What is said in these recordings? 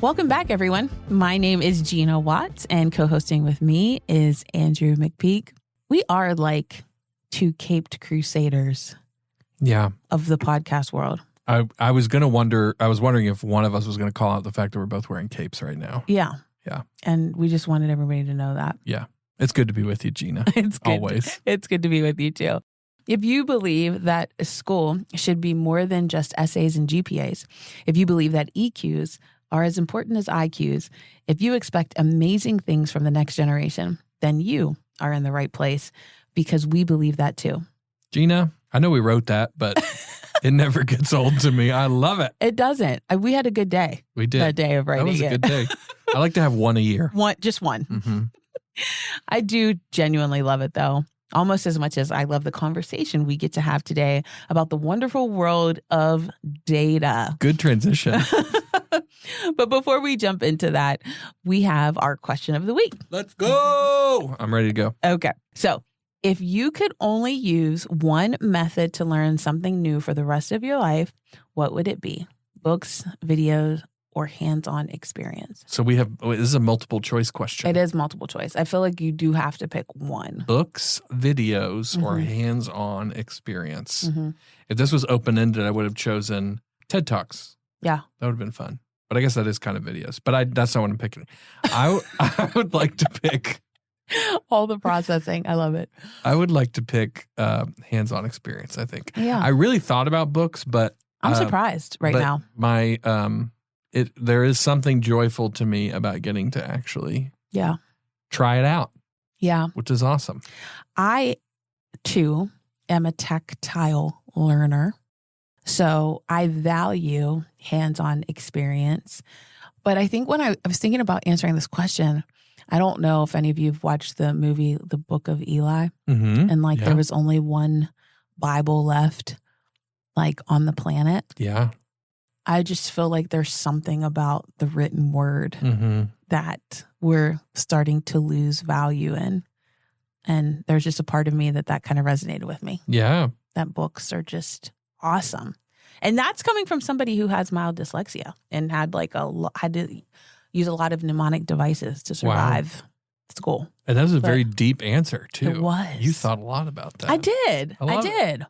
Welcome back, everyone. My name is Gina Watts, and co-hosting with me is Andrew McPeak. We are like two caped crusaders of the podcast world. I was wondering if one of us was going to call out the fact that we're both wearing capes right now. Yeah. Yeah. And we just wanted everybody to know that. Yeah. It's good to be with you, Gina. It's good. Always. It's good to be with you, too. If you believe that a school should be more than just essays and GPAs, if you believe that EQs are as important as IQs, if you expect amazing things from the next generation, then you are in the right place, because we believe that too. Gina, I know we wrote that, but it never gets old to me. I love it. It doesn't. We had a good day. We did. That day of writing it. That was a good day. I like to have one a year. Just one. Mm-hmm. I do genuinely love it, though, almost as much as I love the conversation we get to have today about the wonderful world of data. Good transition. But before we jump into that, we have our question of the week. Let's go. I'm ready to go. Okay. So if you could only use one method to learn something new for the rest of your life, what would it be? Books, videos, or hands-on experience? So this is a multiple choice question. It is multiple choice. I feel like you do have to pick one. Books, videos, or hands-on experience. If this was open-ended, I would have chosen TED Talks. Yeah. That would have been fun. But I guess that is kind of videos. But that's not what I'm picking. I would like to pick... All the processing. I love it. I would like to pick hands-on experience, I think. Yeah. I really thought about books, but... I'm surprised right now. My... there is something joyful to me about getting to actually try it out. Yeah. Which is awesome. I, too, am a tactile learner. So I value hands-on experience. But I think when I was thinking about answering this question, I don't know if any of you have watched the movie, The Book of Eli. Mm-hmm. And there was only one Bible left, on the planet. Yeah. I just feel like there's something about the written word that we're starting to lose value in. And there's just a part of me that kind of resonated with me. Yeah. That books are just awesome. And that's coming from somebody who has mild dyslexia and had had to use a lot of mnemonic devices to survive school. And that was a very deep answer, too. It was. You thought a lot about that. I did. I did.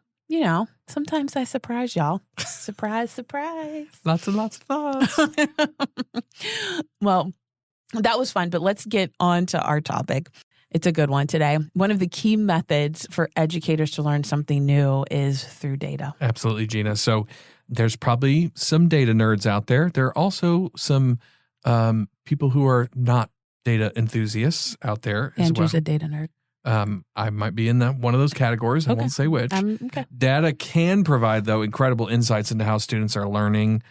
Sometimes I surprise y'all. Surprise, surprise. Lots and lots of thoughts. Well, that was fun, but let's get on to our topic. It's a good one today. One of the key methods for educators to learn something new is through data. Absolutely, Gina. So there's probably some data nerds out there. There are also some people who are not data enthusiasts out there as Andrew's well. a data nerd. I might be in one of those categories. I won't say which. Okay. Data can provide, though, incredible insights into how students are learning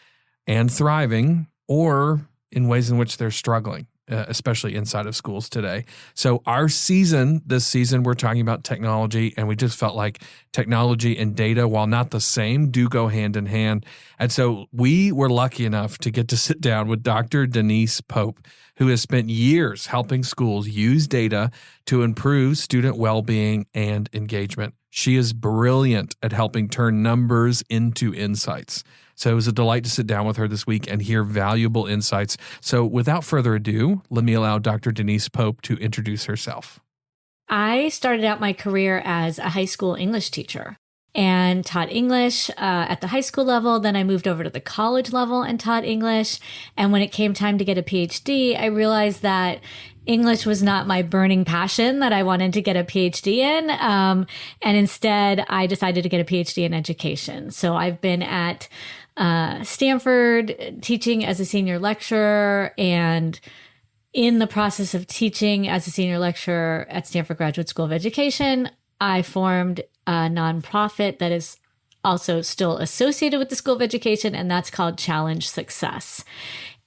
and thriving, or in ways in which they're struggling, especially inside of schools today. So this season, we're talking about technology, and we just felt like technology and data, while not the same, do go hand in hand. And so we were lucky enough to get to sit down with Dr. Denise Pope, who has spent years helping schools use data to improve student well-being and engagement. She is brilliant at helping turn numbers into insights. So it was a delight to sit down with her this week and hear valuable insights. So without further ado, let me allow Dr. Denise Pope to introduce herself. I started out my career as a high school English teacher and taught English at the high school level. Then I moved over to the college level and taught English. And when it came time to get a PhD, I realized that English was not my burning passion that I wanted to get a PhD in. And instead, I decided to get a PhD in education. So I've been at Stanford teaching as a senior lecturer, and in the process of teaching as a senior lecturer at Stanford Graduate School of Education, I formed a nonprofit that is also still associated with the School of Education, and that's called Challenge Success.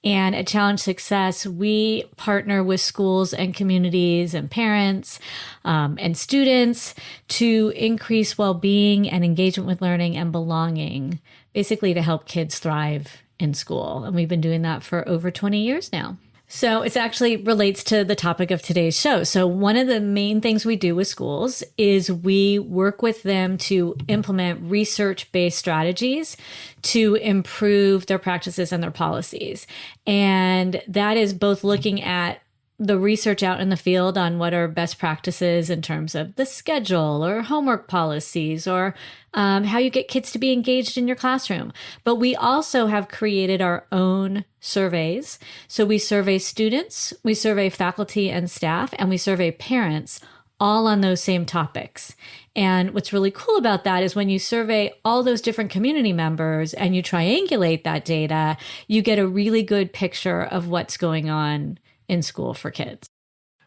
And at Challenge Success, we partner with schools and communities and parents and students to increase well-being and engagement with learning and belonging, basically to help kids thrive in school. And we've been doing that for over 20 years now. So it actually relates to the topic of today's show. So one of the main things we do with schools is we work with them to implement research-based strategies to improve their practices and their policies. And that is both looking at the research out in the field on what are best practices in terms of the schedule or homework policies or how you get kids to be engaged in your classroom. But we also have created our own surveys. So we survey students, we survey faculty and staff, and we survey parents all on those same topics. And what's really cool about that is when you survey all those different community members and you triangulate that data, you get a really good picture of what's going on in school for kids.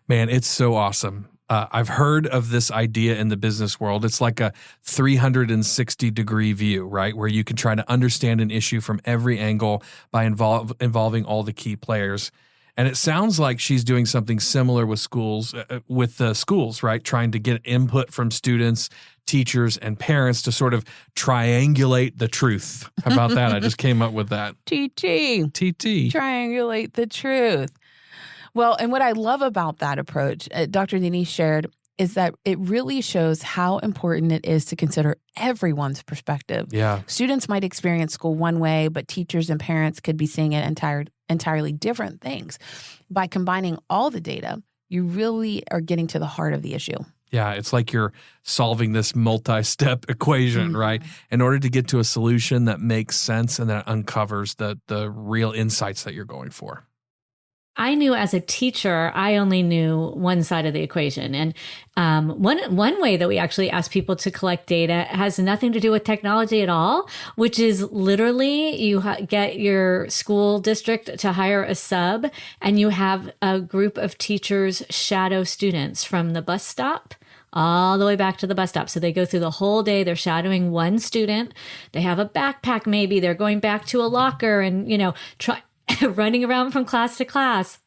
Man, it's so awesome. I've heard of this idea in the business world. It's like a 360-degree view, right? Where you can try to understand an issue from every angle by involving all the key players. And it sounds like she's doing something similar with schools, right? Trying to get input from students, teachers, and parents to sort of triangulate the truth. How about that? I just came up with that. TT. Triangulate the truth. Well, and what I love about that approach, Dr. Denise shared, is that it really shows how important it is to consider everyone's perspective. Yeah. Students might experience school one way, but teachers and parents could be seeing it entirely different things. By combining all the data, you really are getting to the heart of the issue. Yeah, it's like you're solving this multi-step equation, right? In order to get to a solution that makes sense and that uncovers the real insights that you're going for. I knew as a teacher, I only knew one side of the equation. And one way that we actually ask people to collect data has nothing to do with technology at all, which is literally you get your school district to hire a sub and you have a group of teachers shadow students from the bus stop all the way back to the bus stop. So they go through the whole day. They're shadowing one student. They have a backpack maybe. They're going back to a locker and, running around from class to class.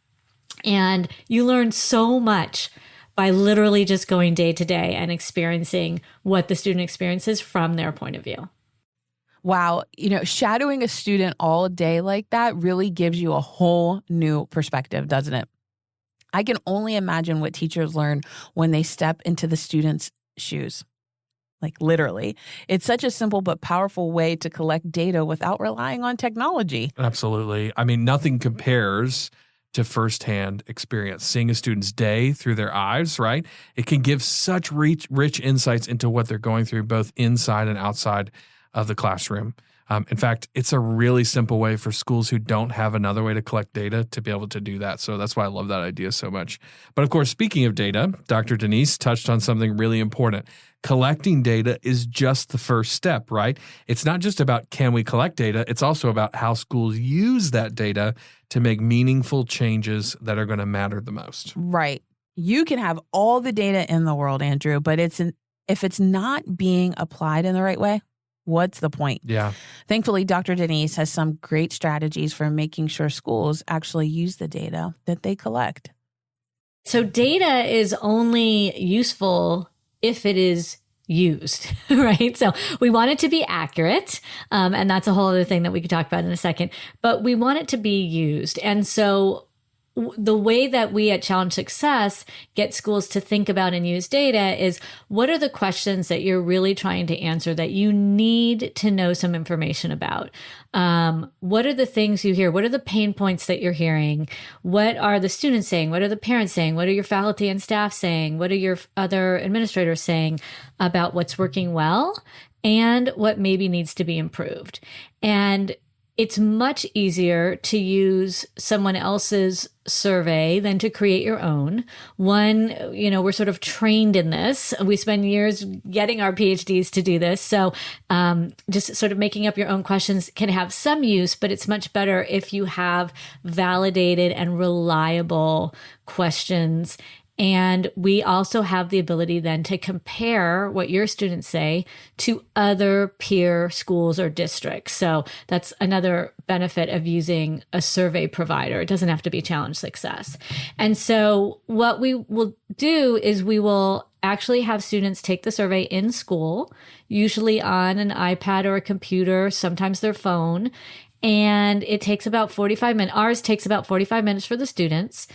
And you learn so much by literally just going day to day and experiencing what the student experiences from their point of view. Wow. Shadowing a student all day like that really gives you a whole new perspective, doesn't it? I can only imagine what teachers learn when they step into the students' shoes. Like literally. It's such a simple but powerful way to collect data without relying on technology. Absolutely. I mean, nothing compares to firsthand experience. Seeing a student's day through their eyes, right? It can give such rich insights into what they're going through, both inside and outside of the classroom. In fact, it's a really simple way for schools who don't have another way to collect data to be able to do that. So that's why I love that idea so much. But of course, speaking of data, Dr. Denise touched on something really important. Collecting data is just the first step, right? It's not just about can we collect data, it's also about how schools use that data to make meaningful changes that are going to matter the most. Right. You can have all the data in the world, Andrew, but if it's not being applied in the right way, what's the point? Yeah. Thankfully, Dr. Denise has some great strategies for making sure schools actually use the data that they collect. So data is only useful if it is used, right? So we want it to be accurate. And that's a whole other thing that we could talk about in a second, but we want it to be used. And so the way that we at Challenge Success get schools to think about and use data is what are the questions that you're really trying to answer that you need to know some information about? What are the things you hear? What are the pain points that you're hearing? What are the students saying? What are the parents saying? What are your faculty and staff saying? What are your other administrators saying about what's working well and what maybe needs to be improved? And it's much easier to use someone else's survey than to create your own. One, we're sort of trained in this. We spend years getting our PhDs to do this. So just sort of making up your own questions can have some use, but it's much better if you have validated and reliable questions. And we also have the ability then to compare what your students say to other peer schools or districts. So that's another benefit of using a survey provider. It doesn't have to be Challenge Success. And so what we will do is we will actually have students take the survey in school, usually on an iPad or a computer, sometimes their phone. And it takes about 45 minutes. Ours takes about 45 minutes for the students.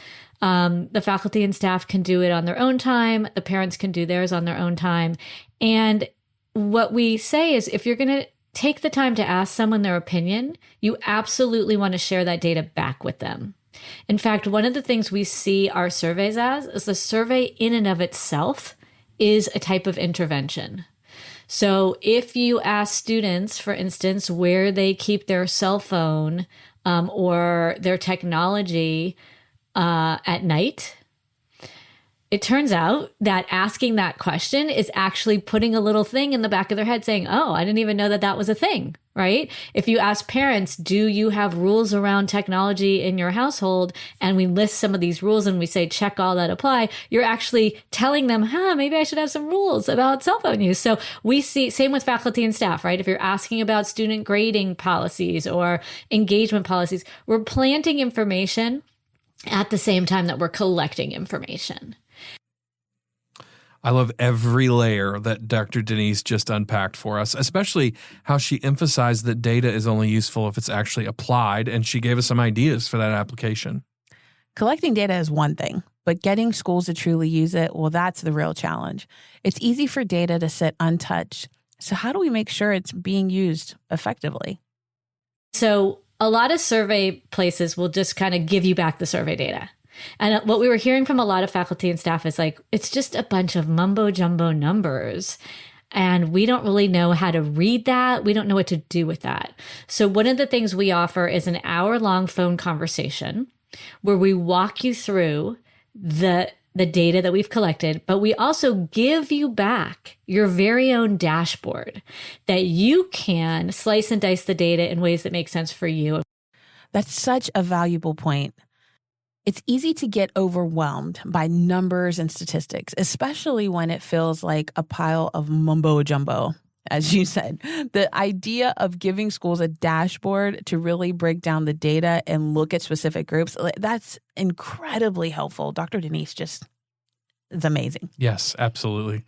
The faculty and staff can do it on their own time. The parents can do theirs on their own time. And what we say is if you're going to take the time to ask someone their opinion, you absolutely want to share that data back with them. In fact, one of the things we see our surveys as is the survey in and of itself is a type of intervention. So if you ask students, for instance, where they keep their cell phone or their technology at night, it turns out that asking that question is actually putting a little thing in the back of their head saying, oh, I didn't even know that that was a thing, right? If you ask parents, do you have rules around technology in your household? And we list some of these rules and we say, check all that apply. You're actually telling them, maybe I should have some rules about cell phone use. So we see, same with faculty and staff, right? If you're asking about student grading policies or engagement policies, we're planting information at the same time that we're collecting information. I love every layer that Dr. Denise just unpacked for us, especially how she emphasized that data is only useful if it's actually applied, and she gave us some ideas for that application. Collecting data is one thing, but getting schools to truly use it, well, that's the real challenge. It's easy for data to sit untouched. So how do we make sure it's being used effectively? So a lot of survey places will just kind of give you back the survey data. And what we were hearing from a lot of faculty and staff is like, it's just a bunch of mumbo jumbo numbers. And we don't really know how to read that. We don't know what to do with that. So one of the things we offer is an hour-long phone conversation where we walk you through the data that we've collected, but we also give you back your very own dashboard that you can slice and dice the data in ways that make sense for you. That's such a valuable point. It's easy to get overwhelmed by numbers and statistics, especially when it feels like a pile of mumbo jumbo, as you said. The idea of giving schools a dashboard to really break down the data and look at specific groups, that's incredibly helpful. Dr. Denise just is amazing. Yes, absolutely.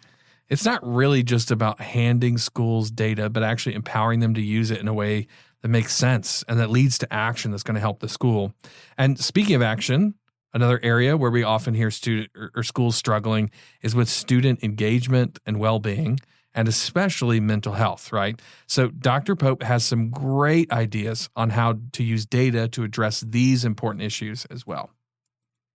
It's not really just about handing schools data, but actually empowering them to use it in a way that makes sense and that leads to action that's going to help the school. And speaking of action, another area where we often hear student or schools struggling is with student engagement and well-being, and especially mental health, right? So Dr. Pope has some great ideas on how to use data to address these important issues as well.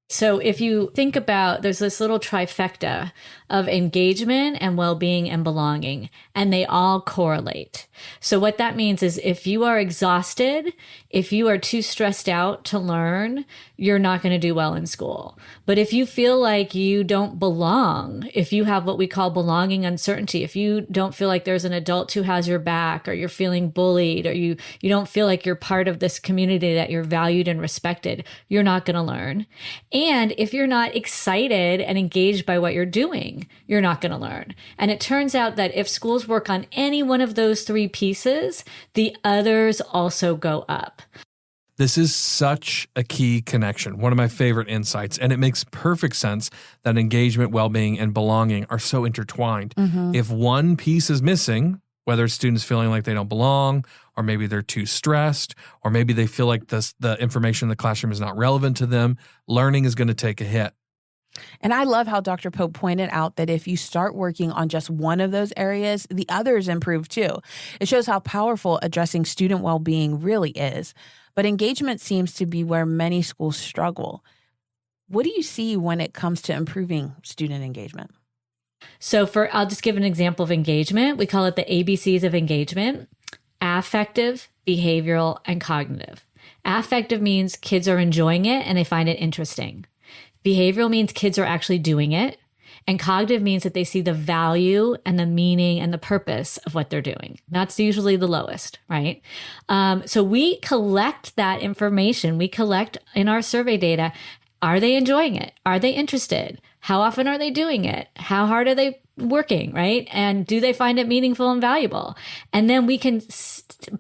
So if you think about, there's this little trifecta of engagement and well-being and belonging, and they all correlate. So what that means is if you are exhausted, if you are too stressed out to learn, you're not going to do well in school. But if you feel like you don't belong, if you have what we call belonging uncertainty, if you don't feel like there's an adult who has your back, or you're feeling bullied, or you don't feel like you're part of this community, that you're valued and respected, you're not going to learn. And if you're not excited and engaged by what you're doing, you're not going to learn. And it turns out that if schools work on any one of those three pieces, the others also go up. This is such a key connection, one of my favorite insights, and it makes perfect sense that engagement, well-being, and belonging are so intertwined. Mm-hmm. If one piece is missing, whether it's students feeling like they don't belong, or maybe they're too stressed, or maybe they feel like the information in the classroom is not relevant to them, learning is going to take a hit. And I love how Dr. Pope pointed out that if you start working on just one of those areas, the others improve too. It shows how powerful addressing student well-being really is. But engagement seems to be where many schools struggle. What do you see when it comes to improving student engagement? So I'll just give an example of engagement. We call it the ABCs of engagement: affective, behavioral, and cognitive. Affective means kids are enjoying it and they find it interesting. Behavioral means kids are actually doing it. And cognitive means that they see the value and the meaning and the purpose of what they're doing. That's usually the lowest, right? So we collect that information. We collect in our survey data, are they enjoying it? Are they interested? How often are they doing it? How hard are they working, right? And do they find it meaningful and valuable? And then we can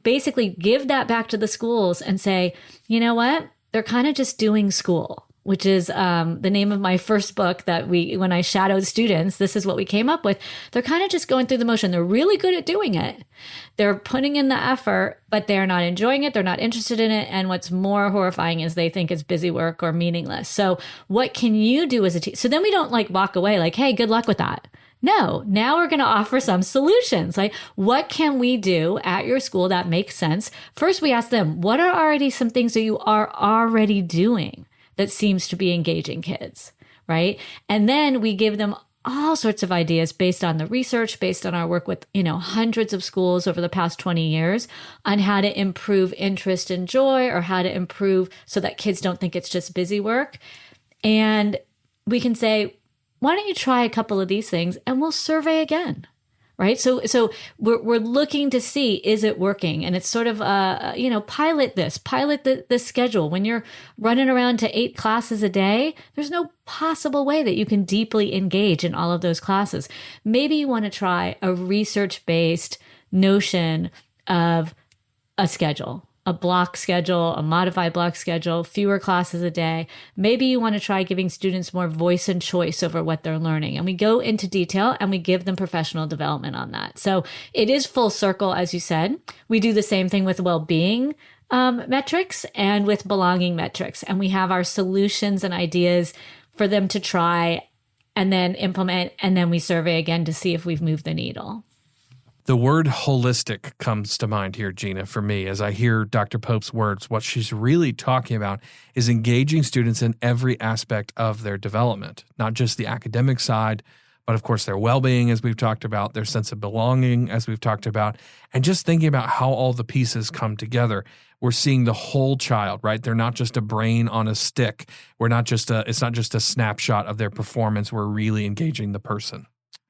basically give that back to the schools and say, you know what? They're kind of just doing school. which is the name of my first book that when I shadowed students, this is what we came up with. They're kind of just going through the motion. They're really good at doing it. They're putting in the effort, but they're not enjoying it. They're not interested in it. And what's more horrifying is they think it's busy work or meaningless. So what can you do as a teacher? So then we don't like walk away like, hey, good luck with that. No, now we're going to offer some solutions. Like, what can we do at your school that makes sense? First, we ask them, what are already some things that you are already doing that seems to be engaging kids, right? And then we give them all sorts of ideas based on the research, based on our work with, hundreds of schools over the past 20 years on how to improve interest and joy, or how to improve so that kids don't think it's just busy work. And we can say, why don't you try a couple of these things and we'll survey again, right? So we're looking to see, is it working? And it's sort of, pilot the schedule. When you're running around to 8 classes a day, there's no possible way that you can deeply engage in all of those classes. Maybe you want to try a research-based notion of a schedule. A block schedule, a modified block schedule, fewer classes a day. Maybe you want to try giving students more voice and choice over what they're learning. And we go into detail and we give them professional development on that. So it is full circle, as you said. We do the same thing with well-being metrics and with belonging metrics. And we have our solutions and ideas for them to try and then implement. And then we survey again to see if we've moved the needle. The word holistic comes to mind here, Gina, for me. As I hear Dr. Pope's words, what she's really talking about is engaging students in every aspect of their development, not just the academic side, but of course their well-being, as we've talked about, their sense of belonging, as we've talked about, and just thinking about how all the pieces come together. We're seeing the whole child, right? They're not just a brain on a stick. It's not just a snapshot of their performance. We're really engaging the person.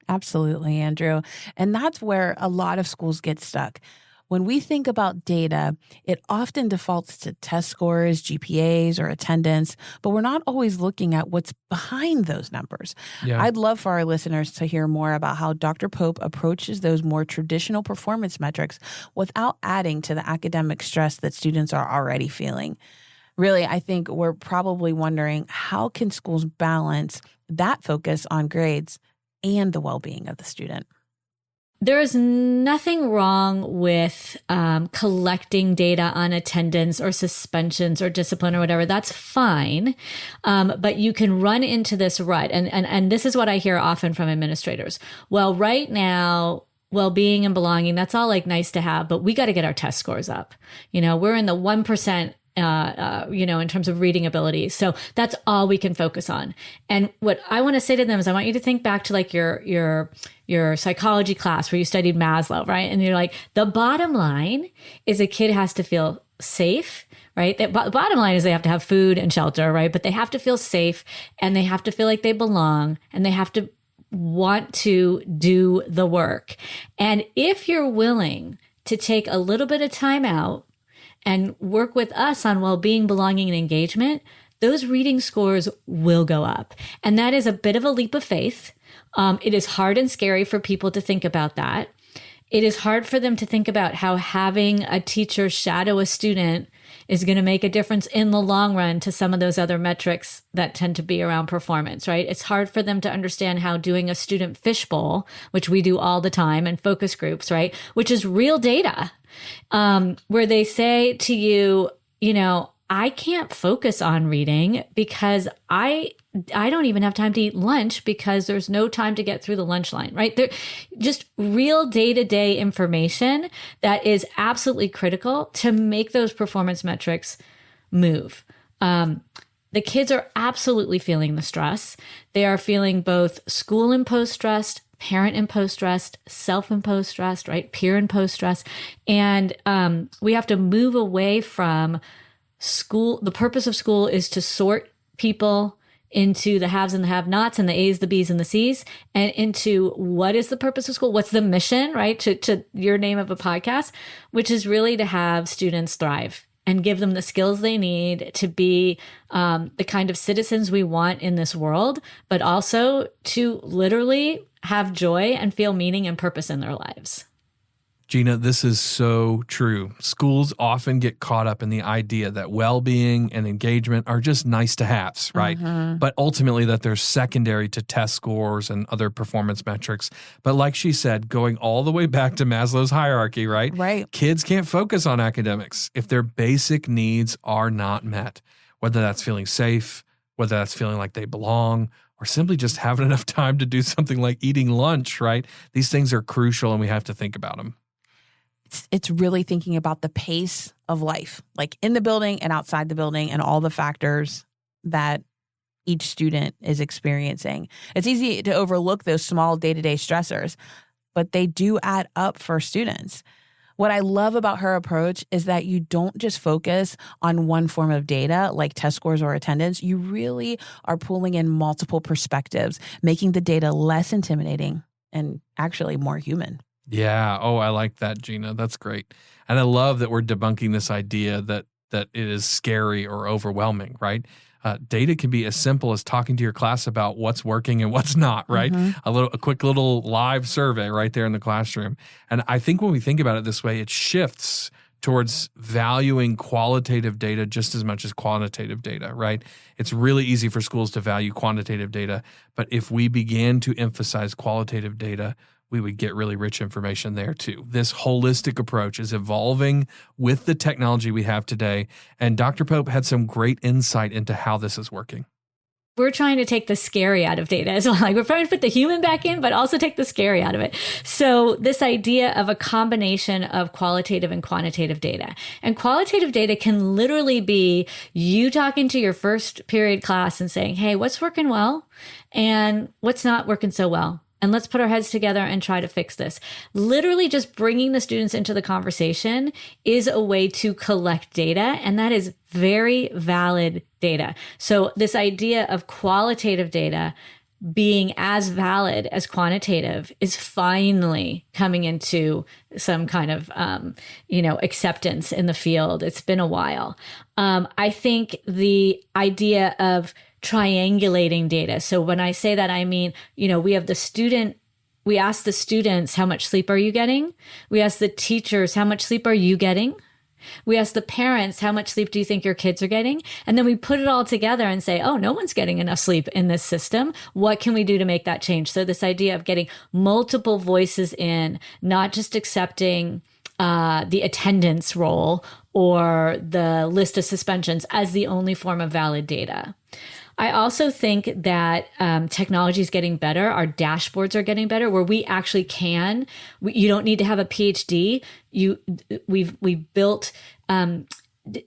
Absolutely, Andrew. And that's where a lot of schools get stuck. When we think about data, it often defaults to test scores, GPAs, or attendance, but we're not always looking at what's behind those numbers. Yeah. I'd love for our listeners to hear more about how Dr. Pope approaches those more traditional performance metrics without adding to the academic stress that students are already feeling. Really, I think we're probably wondering, how can schools balance that focus on grades and the well-being of the student? There is nothing wrong with collecting data on attendance or suspensions or discipline or whatever. That's fine. But you can run into this rut. And this is what I hear often from administrators. Well, right now, well-being and belonging, that's all like nice to have, but we got to get our test scores up. We're in the 1%. In terms of reading ability. So that's all we can focus on. And what I want to say to them is I want you to think back to like your psychology class where you studied Maslow, right? And you're like, the bottom line is a kid has to feel safe, right? The bottom line is they have to have food and shelter, right? But they have to feel safe and they have to feel like they belong and they have to want to do the work. And if you're willing to take a little bit of time out and work with us on well-being, belonging, and engagement, those reading scores will go up. And that is a bit of a leap of faith. It is hard and scary for people to think about that. It is hard for them to think about how having a teacher shadow a student is going to make a difference in the long run to some of those other metrics that tend to be around performance, right? It's hard for them to understand how doing a student fishbowl, which we do all the time, and focus groups, right? Which is real data, where they say to you, I can't focus on reading because I don't even have time to eat lunch because there's no time to get through the lunch line, right? They're just real day-to-day information that is absolutely critical to make those performance metrics move. The kids are absolutely feeling the stress. They are feeling both school-imposed stress, parent-imposed stress, self-imposed stress, right? Peer-imposed stress. And we have to move away from school. The purpose of school is to sort people into the haves and the have-nots and the A's, the B's, and the C's, and into what is the purpose of school? What's the mission, right? To your name of a podcast, which is really to have students thrive and give them the skills they need to be the kind of citizens we want in this world, but also to literally have joy and feel meaning and purpose in their lives. Gina, this is so true. Schools often get caught up in the idea that well-being and engagement are just nice to haves, right? But ultimately that they're secondary to test scores and other performance metrics. But like she said, going all the way back to Maslow's hierarchy, right? Right. Kids can't focus on academics if their basic needs are not met, whether that's feeling safe, whether that's feeling like they belong, or simply just having enough time to do something like eating lunch, right? These things are crucial and we have to think about them. It's really thinking about the pace of life, like in the building and outside the building, and all the factors that each student is experiencing. It's easy to overlook those small day-to-day stressors, but they do add up for students. What I love about her approach is that you don't just focus on one form of data like test scores or attendance. You really are pulling in multiple perspectives, making the data less intimidating and actually more human. Yeah. Oh, I like that, Gina. That's great. And I love that we're debunking this idea that it is scary or overwhelming, right? Data can be as simple as talking to your class about what's working and what's not, right? A quick little live survey right there in the classroom. And I think when we think about it this way, it shifts towards valuing qualitative data just as much as quantitative data, right? It's really easy for schools to value quantitative data, but if we began to emphasize qualitative data, we would get really rich information there too. This holistic approach is evolving with the technology we have today, and Dr. Pope had some great insight into how this is working. We're trying to take the scary out of data as well. Like we're trying to put the human back in, but also take the scary out of it. So this idea of a combination of qualitative and quantitative data. And qualitative data can literally be you talking to your first period class and saying, hey, what's working well and what's not working so well? And let's put our heads together and try to fix this. Literally just bringing the students into the conversation is a way to collect data, and that is very valid data. So this idea of qualitative data being as valid as quantitative is finally coming into some kind of, acceptance in the field. It's been a while. I think the idea of triangulating data. So when I say that, I mean, we ask the students, how much sleep are you getting? We ask the teachers, how much sleep are you getting? We ask the parents, how much sleep do you think your kids are getting? And then we put it all together and say, oh, no one's getting enough sleep in this system. What can we do to make that change? So this idea of getting multiple voices in, not just accepting the attendance roll or the list of suspensions as the only form of valid data. I also think that technology is getting better. Our dashboards are getting better, where we actually you don't need to have a PhD. We've built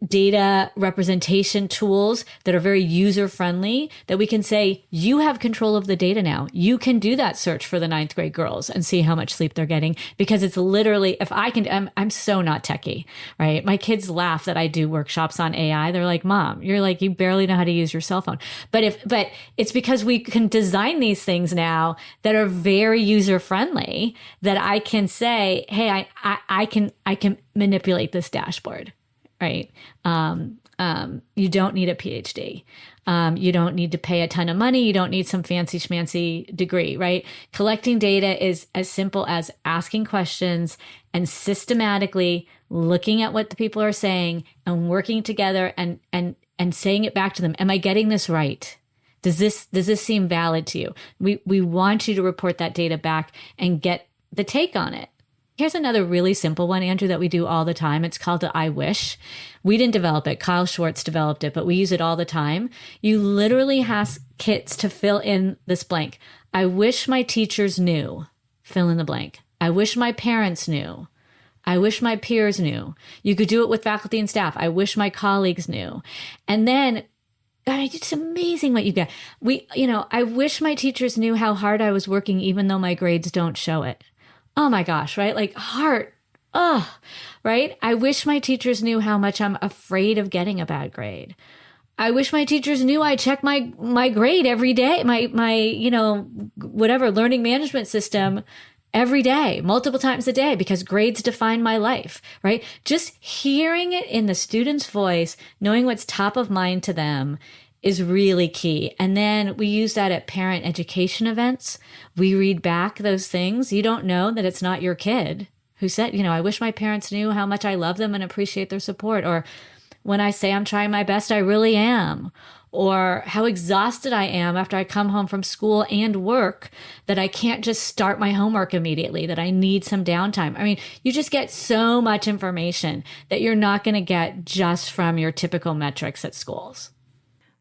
data representation tools that are very user-friendly, that we can say, you have control of the data now. You can do that search for the 9th grade girls and see how much sleep they're getting, because it's literally, if I can, I'm so not techie, right? My kids laugh that I do workshops on AI. They're like, Mom, you barely know how to use your cell phone. But it's because we can design these things now that are very user-friendly, that I can say, hey, I can manipulate this dashboard. Right. You don't need a PhD. You don't need to pay a ton of money. You don't need some fancy schmancy degree, right? Collecting data is as simple as asking questions and systematically looking at what the people are saying and working together and saying it back to them. Am I getting this right? Does this seem valid to you? We want you to report that data back and get the take on it. Here's another really simple one, Andrew, that we do all the time. It's called the I wish. We didn't develop it. Kyle Schwartz developed it, but we use it all the time. You literally ask kids to fill in this blank. I wish my teachers knew. Fill in the blank. I wish my parents knew. I wish my peers knew. You could do it with faculty and staff. I wish my colleagues knew. And then it's amazing what you get. I wish my teachers knew how hard I was working, even though my grades don't show it. Oh my gosh, right? Like heart. Right? I wish my teachers knew how much I'm afraid of getting a bad grade. I wish my teachers knew I check my grade every day, my whatever learning management system every day, multiple times a day, because grades define my life, right? Just hearing it in the student's voice, knowing what's top of mind to them is really key. And then we use that at parent education events. We read back those things. You don't know that it's not your kid, who said, I wish my parents knew how much I love them and appreciate their support. Or when I say I'm trying my best, I really am. Or how exhausted I am after I come home from school and work that I can't just start my homework immediately, that I need some downtime. I mean, you just get so much information that you're not going to get just from your typical metrics at schools.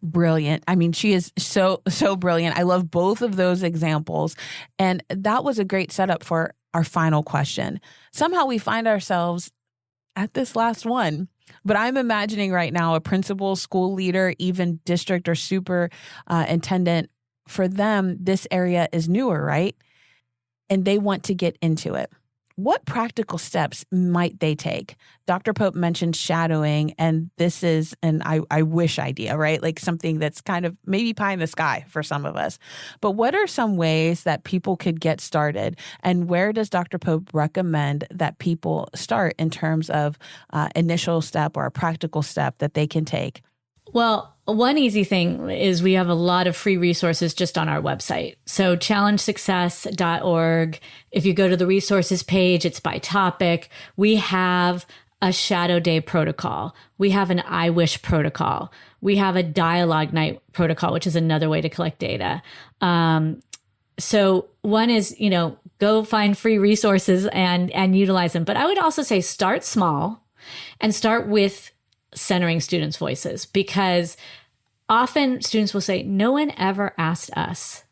Brilliant. I mean, she is so brilliant. I love both of those examples. And that was a great setup for our final question. Somehow we find ourselves at this last one. But I'm imagining right now a principal, school leader, even district or superintendent, for them, this area is newer, right? And they want to get into it. What practical steps might they take? Dr. Pope mentioned shadowing, and this is an I wish idea, right? Like something that's kind of maybe pie in the sky for some of us. But what are some ways that people could get started? And where does Dr. Pope recommend that people start in terms of initial step or a practical step that they can take? Well, one easy thing is we have a lot of free resources just on our website. So challengesuccess.org. If you go to the resources page, it's by topic. We have a shadow day protocol. We have an I wish protocol. We have a dialogue night protocol, which is another way to collect data. So one is, go find free resources and utilize them. But I would also say start small and start with centering students' voices, because often students will say, no one ever asked us,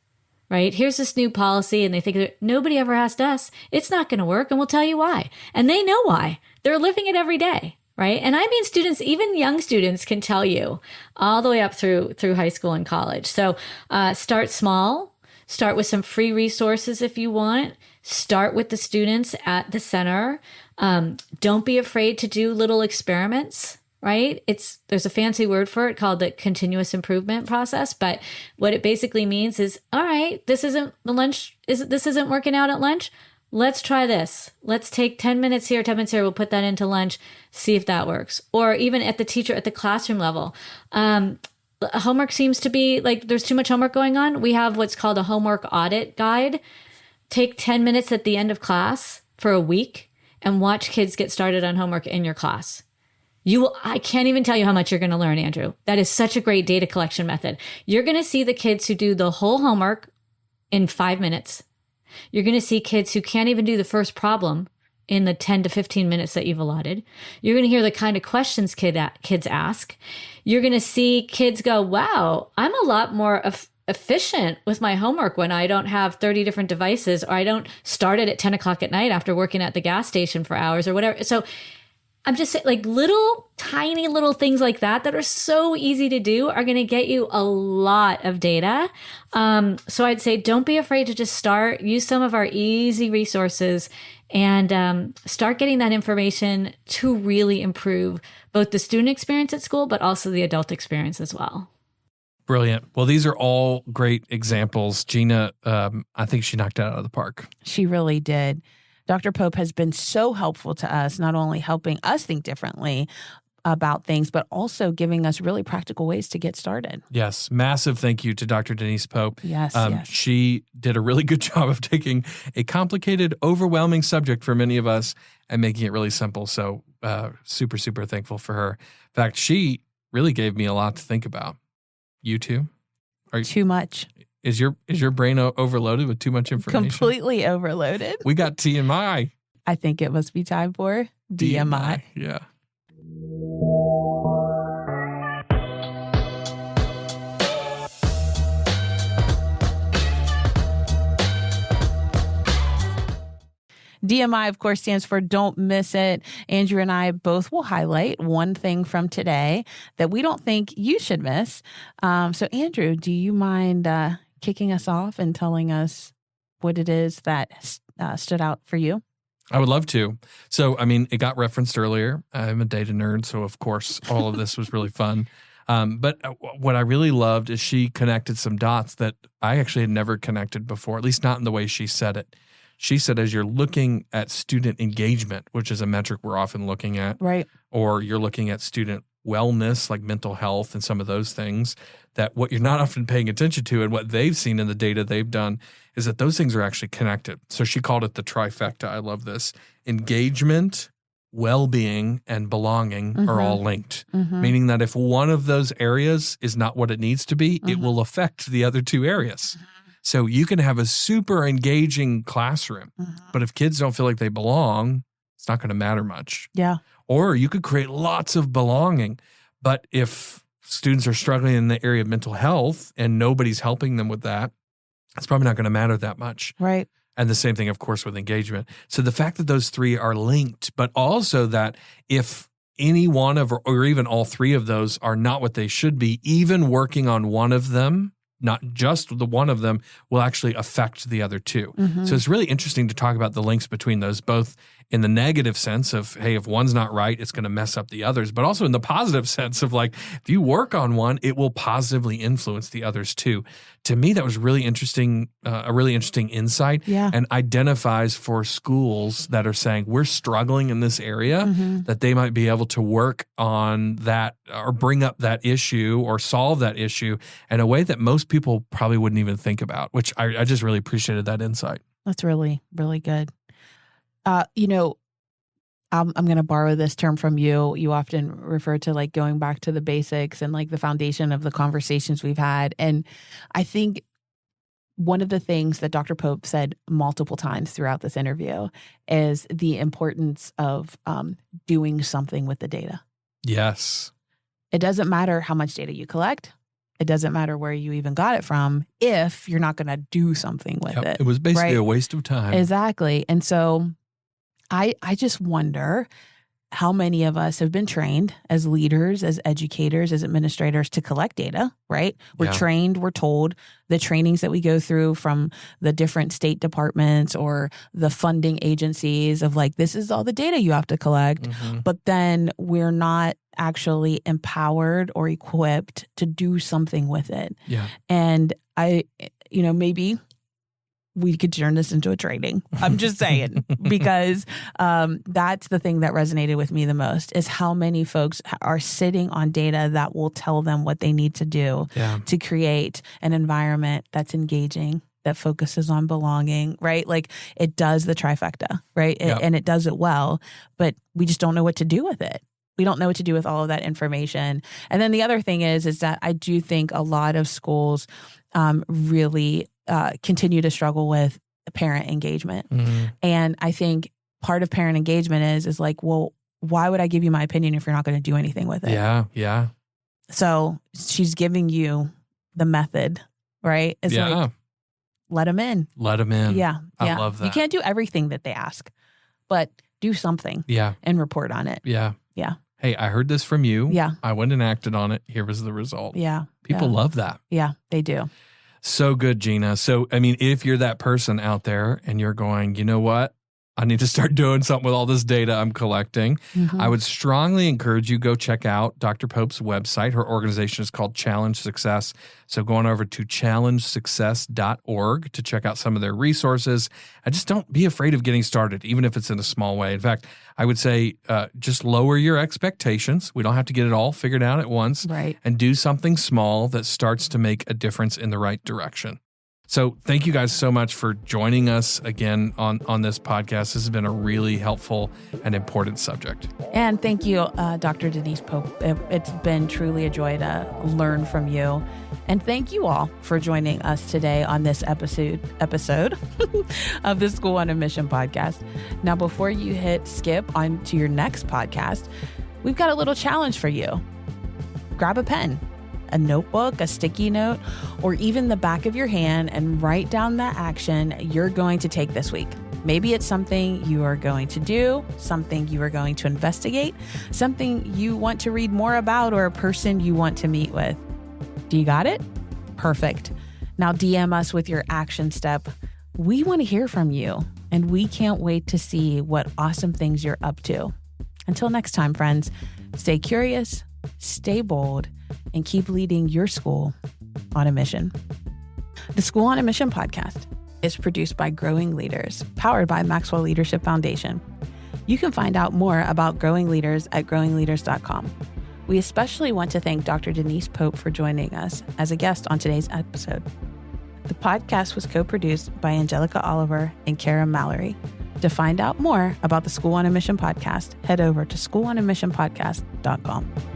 right? Here's this new policy, and they think, nobody ever asked us. It's not going to work, and we'll tell you why. And they know why. They're living it every day, right? And I mean, students, even young students, can tell you all the way up through high school and college. So start small, start with some free resources if you want. Start with the students at the center. Don't be afraid to do little experiments. Right? There's a fancy word for it called the continuous improvement process. But what it basically means is, all right, this isn't working out at lunch. Let's try this. Let's take 10 minutes here, 10 minutes here. We'll put that into lunch, see if that works. Or even at the classroom level. Homework seems to be like there's too much homework going on. We have what's called a homework audit guide. Take 10 minutes at the end of class for a week and watch kids get started on homework in your class. I can't even tell you how much you're going to learn, Andrew. That is such a great data collection method. You're going to see the kids who do the whole homework in 5 minutes. You're going to see kids who can't even do the first problem in the 10 to 15 minutes that you've allotted. You're going to hear the kind of questions kids ask. You're going to see kids go, wow, I'm a lot more efficient with my homework when I don't have 30 different devices, or I don't start it at 10 o'clock at night after working at the gas station for hours or whatever. So I'm just saying, like tiny little things like that are so easy to do are going to get you a lot of data. So I'd say don't be afraid to just start, use some of our easy resources, and start getting that information to really improve both the student experience at school, but also the adult experience as well. Brilliant. Well, these are all great examples. Gina, I think she knocked it out of the park. She really did. Dr. Pope has been so helpful to us, not only helping us think differently about things, but also giving us really practical ways to get started. Yes. Massive thank you to Dr. Denise Pope. Yes. She did a really good job of taking a complicated, overwhelming subject for many of us and making it really simple. So super, super thankful for her. In fact, she really gave me a lot to think about. You too? Too much. Is your brain overloaded with too much information? Completely overloaded. We got TMI. I think it must be time for DMI. Yeah. DMI, of course, stands for Don't Miss It. Andrew and I both will highlight one thing from today that we don't think you should miss. So, Andrew, do you mind kicking us off and telling us what it is that stood out for you? I would love to. So, I mean, it got referenced earlier. I'm a data nerd, so of course, all of this was really fun. But what I really loved is she connected some dots that I actually had never connected before, at least not in the way she said it. She said, as you're looking at student engagement, which is a metric we're often looking at, right, or you're looking at student wellness, like mental health and some of those things, that what you're not often paying attention to and what they've seen in the data they've done is that those things are actually connected. So she called it the trifecta. I love this. Engagement, well-being, and belonging are all linked, meaning that if one of those areas is not what it needs to be, it will affect the other two areas. So you can have a super engaging classroom, but if kids don't feel like they belong, it's not going to matter much. Yeah. Or you could create lots of belonging, but if students are struggling in the area of mental health and nobody's helping them with that, it's probably not going to matter that much. Right. And the same thing, of course, with engagement. So the fact that those three are linked, but also that if any one of, or even all three of those are not what they should be, even working on one of them, not just the one of them, will actually affect the other two. So it's really interesting to talk about the links between those, both in the negative sense of, hey, if one's not right, it's going to mess up the others, but also in the positive sense of like, if you work on one, it will positively influence the others too. To me, that was really interesting, a really interesting insight, and identifies for schools that are saying we're struggling in this area, that they might be able to work on that or bring up that issue or solve that issue in a way that most people probably wouldn't even think about, which I just really appreciated that insight. That's really, really good. You know, I'm going to borrow this term from you. You often refer to like going back to the basics and like the foundation of the conversations we've had. And I think one of the things that Dr. Pope said multiple times throughout this interview is the importance of doing something with the data. Yes. It doesn't matter how much data you collect. It doesn't matter where you even got it from if you're not going to do something with it. It was basically right? a waste of time. Exactly. And so I just wonder how many of us have been trained as leaders, as educators, as administrators to collect data, right? We're trained, we're told the trainings that we go through from the different state departments or the funding agencies of like, this is all the data you have to collect. But then we're not actually empowered or equipped to do something with it. Yeah. And maybe we could turn this into a training. I'm just saying, because that's the thing that resonated with me the most is how many folks are sitting on data that will tell them what they need to do to create an environment that's engaging, that focuses on belonging, right? Like it does the trifecta, right? And it does it well, but we just don't know what to do with it. We don't know what to do with all of that information. And then the other thing is that I do think a lot of schools really continue to struggle with parent engagement. And I think part of parent engagement is like, well, why would I give you my opinion if you're not going to do anything with it? Yeah. So she's giving you the method, right? It's like, let them in. Let them in. Yeah. I love that. You can't do everything that they ask, but do something. And report on it. Yeah. Hey, I heard this from you. I went and acted on it. Here was the result. People love that. Yeah, they do. So good, Gina. So, I mean, if you're that person out there and you're going, you know what? I need to start doing something with all this data I'm collecting. I would strongly encourage you go check out Dr. Pope's website. Her organization is called Challenge Success. So go on over to challengesuccess.org to check out some of their resources. And just don't be afraid of getting started, even if it's in a small way. In fact, I would say just lower your expectations. We don't have to get it all figured out at once. Right. And do something small that starts to make a difference in the right direction. So thank you guys so much for joining us again on this podcast. This has been a really helpful and important subject. And thank you, Dr. Denise Pope. It's been truly a joy to learn from you. And thank you all for joining us today on this episode of the School on a Mission podcast. Now, before you hit skip on to your next podcast, we've got a little challenge for you. Grab a pen, a notebook, a sticky note, or even the back of your hand and write down the action you're going to take this week. Maybe it's something you are going to do, something you are going to investigate, something you want to read more about, or a person you want to meet with. Do you got it? Perfect. Now DM us with your action step. We want to hear from you, and we can't wait to see what awesome things you're up to. Until next time, friends, stay curious, stay bold, and keep leading your school on a mission. The School on a Mission podcast is produced by Growing Leaders, powered by Maxwell Leadership Foundation. You can find out more about Growing Leaders at growingleaders.com. We We especially want to thank Dr. Denise Pope for joining us as a guest on today's episode. The podcast was co-produced by Angelica Oliver and Kara Mallory. To find out more about the School on a Mission podcast, head over to schoolonamissionpodcast.com.